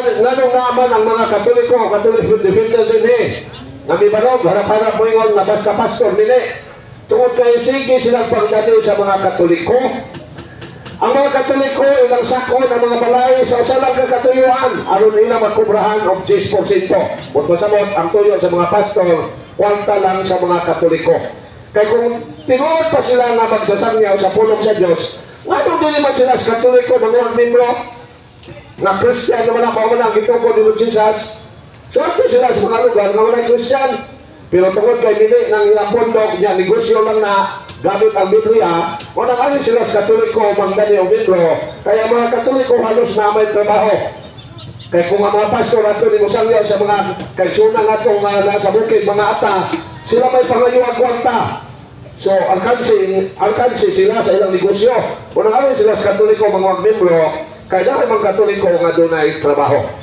nanong naman ang mga Katoliko, Catholic defender din namibanog, harap-harap mo yung nabas ka pastor nila. Tungod kayo sige silang pagdali sa mga Katoliko. Ang mga Katoliko, ilang sako ng mga balay sa usalang kakatuyuan, aron nila magkubrahan og 10%. But masamot, ang tuyo sa mga pastor, kwanta lang sa mga Katoliko. Kaya kung tinuod pa sila na magsasangyaw sa pulong sa Diyos, nga nung din naman sila sa Katoliko, mga membro, na Christian naman ako man ang gitungkol ni Jesus. So ato sila sa mga lugar na wala Christian. Pero tungkol kay Mili ng ilang pondok niya, negosyo lang na gamit ang Biblia, o nang sila sa Katoliko, magdani o membro, kaya mga Katoliko halos na may trabaho. Kaya kung ang mga pastor ato ni Musangyaw sa mga kaisunan atong nasa bukid, mga ata, sila may pangayuang kwarta. So, alkansi sila sa ilang negosyo. O nang sila sa Katoliko, mga membro, kaya dahil mga Katoliko nga doon ay trabaho.